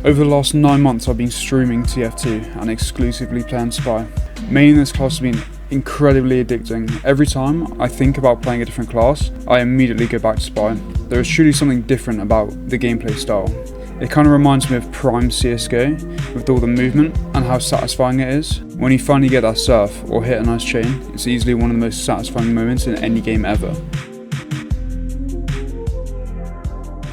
Over the last 9 months I've been streaming TF2 and exclusively playing Spy. Mainly this class has been incredibly addicting. Every time I think about playing a different class, I immediately go back to Spy. There is truly something different about the gameplay style. It kind of reminds me of prime CSGO with all the movement and how satisfying it is. When you finally get that surf or hit a nice chain, it's easily one of the most satisfying moments in any game ever.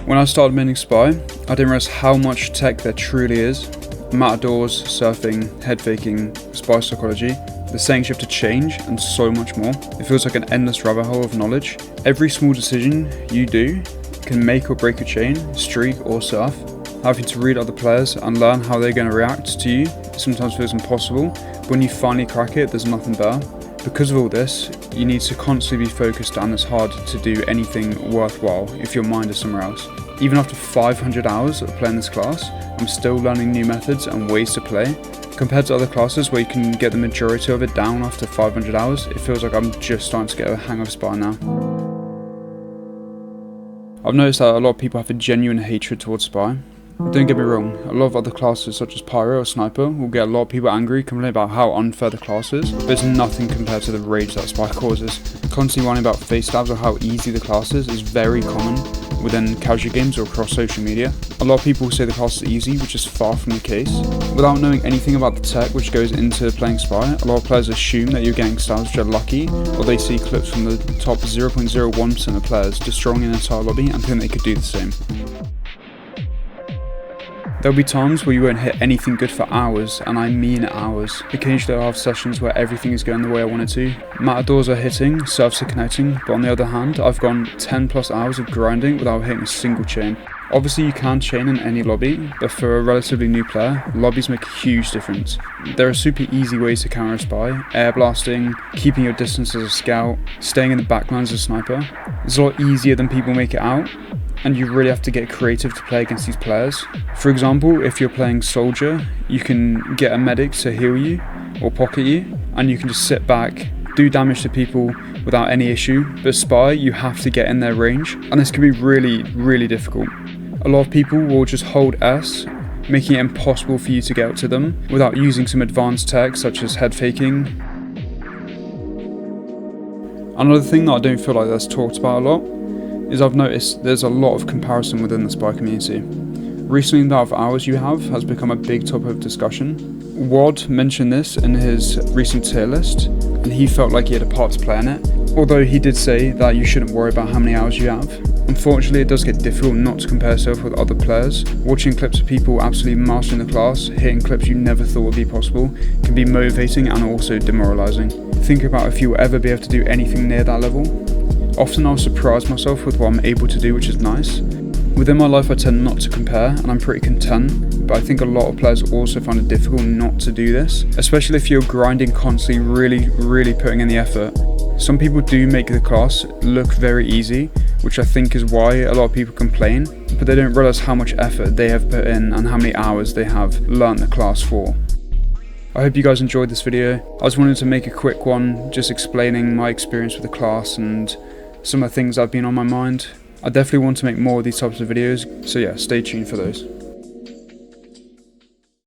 When I started maining Spy, I didn't realize how much tech there truly is. Matadors, surfing, head faking, Spy psychology, the saying shift to change, and so much more. It feels like an endless rabbit hole of knowledge. Every small decision you do can make or break a chain, streak or surf. Having to read other players and learn how they're going to react to you sometimes feels impossible, but when you finally crack it, there's nothing better. Because of all this, you need to constantly be focused, and it's hard to do anything worthwhile if your mind is somewhere else. Even after 500 hours of playing this class, I'm still learning new methods and ways to play. Compared to other classes where you can get the majority of it down after 500 hours, it feels like I'm just starting to get a hang of Spy now. I've noticed that a lot of people have a genuine hatred towards Spy. Don't get me wrong, a lot of other classes such as Pyro or Sniper will get a lot of people angry complaining about how unfair the class is, but it's nothing compared to the rage that Spy causes. Constantly whining about face stabs or how easy the class is very common within casual games or across social media. A lot of people say the class is easy, which is far from the case. Without knowing anything about the tech which goes into playing Spy, a lot of players assume that you're getting stabs which are lucky, or they see clips from the top 0.01% of players destroying an entire lobby and think they could do the same. There'll be times where you won't hit anything good for hours, and I mean hours. Occasionally I'll have sessions where everything is going the way I want it to. Matadors are hitting, surfs are connecting, but on the other hand, I've gone 10 plus hours of grinding without hitting a single chain. Obviously you can chain in any lobby, but for a relatively new player, lobbies make a huge difference. There are super easy ways to counter a Spy: air blasting, keeping your distance as a scout, staying in the backline as a sniper. It's a lot easier than people make it out, and you really have to get creative to play against these players. For example, if you're playing Soldier, you can get a medic to heal you or pocket you, and you can just sit back, do damage to people without any issue. But Spy, you have to get in their range, and this can be really difficult. A lot of people will just hold S, making it impossible for you to get up to them without using some advanced tech such as head faking. Another thing that I don't feel like that's talked about a lot is I've noticed there's a lot of comparison within the Spy community. Recently, the amount of hours you have has become a big topic of discussion. Wad mentioned this in his recent tier list, and he felt like he had a part to play in it, although he did say that you shouldn't worry about how many hours you have. Unfortunately, it does get difficult not to compare yourself with other players. Watching clips of people absolutely mastering the class, hitting clips you never thought would be possible, can be motivating and also demoralising. Think about if you will ever be able to do anything near that level. Often I'll surprise myself with what I'm able to do, which is nice. Within my life I tend not to compare, and I'm pretty content, but I think a lot of players also find it difficult not to do this, especially if you're grinding constantly, really putting in the effort. Some people do make the class look very easy, which I think is why a lot of people complain, but they don't realise how much effort they have put in and how many hours they have learnt the class for. I hope you guys enjoyed this video. I just wanted to make a quick one, just explaining my experience with the class and some of the things that have been on my mind. I definitely want to make more of these types of videos, so yeah, stay tuned for those.